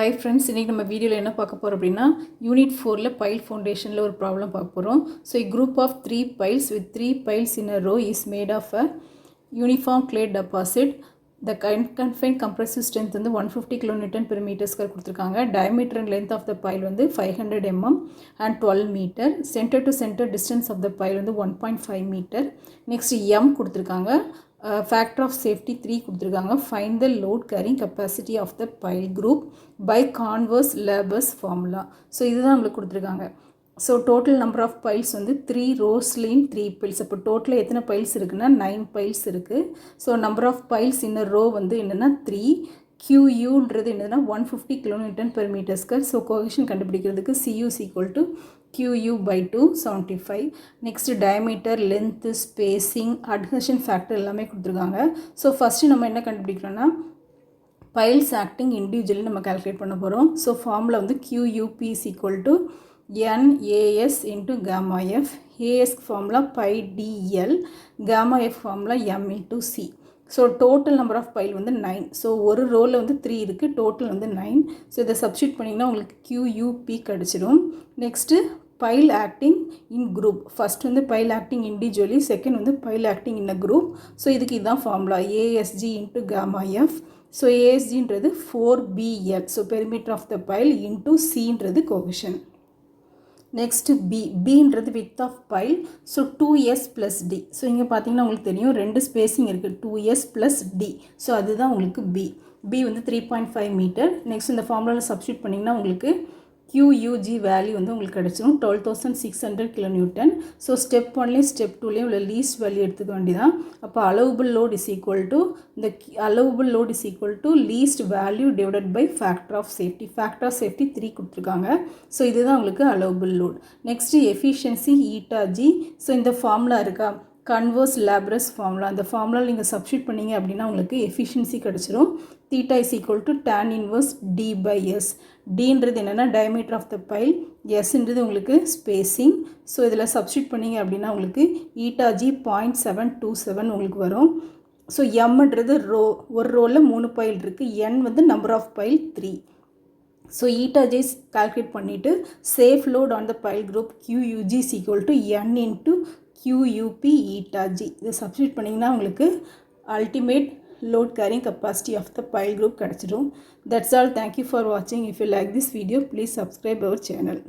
Hi friends, இன்னைக்கு நம்ம வீடியோல என்ன பார்க்க போறோம் அப்படினா யூனிட் 4ல pile foundationல ஒரு ப்ராப்ளம் பார்க்க போறோம். So a group of 3 piles with 3 piles in a row is made of a uniform clay deposit. The confined compressive strength வந்து 150 kN per meter square கொடுத்திருக்காங்க. Diameter and length of the pile வந்து 500 mm and 12 meter. Center to center distance of the pile வந்து 1.5 meter. Next M கொடுத்திருக்காங்க. Factor of safety 3 கொடுத்திருக்காங்க. Find the load carrying capacity of the pile group by converse Laber's formula. So இதுதான் நம்மளுக்கு கொடுத்திருக்காங்க. So total number of piles வந்து 3 rows in 3 piles. அப்போ டோட்டலாக எத்தனை piles இருக்குன்னா 9 piles இருக்கு. So number of piles in a row வந்து என்னன்னா 3. QUன்றது என்னதுன்னா 150 kN per meter square. So cohesion கண்டுபிடிக்கிறதுக்கு CU is equal to QU by 2 75. Next diameter, length, spacing, adhesion factor எல்லாமே கொடுத்துருக்காங்க. So first நம்ம என்ன கண்டுபிடிக்கிறோம்னா piles acting individually நம்ம calculate பண்ண போகிறோம். So formula வந்து QUP is equal to NAS into gamma F. AS formula pi DL, gamma F formula M into C. So total number of pile வந்து 9. So ஒரு ரோவில் வந்து 3 இருக்குது, total வந்து 9. So இதை substitute பண்ணிங்கன்னா உங்களுக்கு QUP கிடைச்சிடும். Next pile acting in group. First வந்து pile acting individually, second வந்து pile acting in a group. So இதுக்கு இதுதான் formula ASG into gamma F. So ASG ன்றது 4BL. So perimeter of the pile into C ன்றது cohesion. Next B ன்றது width of pile. So 2S plus D. So இங்கே பார்த்தீங்கன்னா உங்களுக்கு தெரியும் ரெண்டு ஸ்பேசிங் இருக்குது 2S plus D. So அதுதான் உங்களுக்கு B வந்து 3.5 மீட்டர். நெக்ஸ்ட் இந்த ஃபார்முலாவில் சப்ஸ்டியூட் பண்ணிங்கன்னா உங்களுக்கு QUG வேல்யூ வந்து உங்களுக்கு கிடைச்சிடும் 12,600 kN. ஸோ ஸ்டெப் 1லேயும் ஸ்டெப் 2லேயும் உள்ள லீஸ்ட் வேல்யூ எடுத்துக்க வேண்டியதான். அப்போ allowable load is equal to the allowable load is equal to least value divided by factor of safety. Factor of safety 3 கொடுத்துருக்காங்க. ஸோ இதுதான் உங்களுக்கு allowable load. Next efficiency eta G. So இந்த formula இருக்கா converse லேப்ரஸ் formula, அந்த ஃபார்முலாவில் நீங்கள் substitute பண்ணிங்க அப்படின்னா உங்களுக்கு எஃபிஷியன்சி கிடச்சிரும். Theta is equal to tan inverse D by S. Dன்றது என்னென்னா டயமீட்டர் ஆஃப் த பைல், Sன்றது உங்களுக்கு ஸ்பேசிங். ஸோ இதில் சப்ஸ்டியூட் பண்ணிங்க அப்படின்னா உங்களுக்கு ஈட்டா G 0.727 உங்களுக்கு வரும். ஸோ எம்ன்றது ரோ, ஒரு ரோவில் 3 பைல் இருக்குது, N வந்து number of pile 3. So eta ஜேஸ் கால்குலேட் பண்ணிவிட்டு safe load on the pile group QUG is equal to N into QUP eta G. இதை சப்ஸ்டியூட் பண்ணிங்கன்னா உங்களுக்கு ultimate load carrying capacity of the pile group கிடைச்சிடும். That's all. Thank you for watching. If you like this video, please subscribe our channel.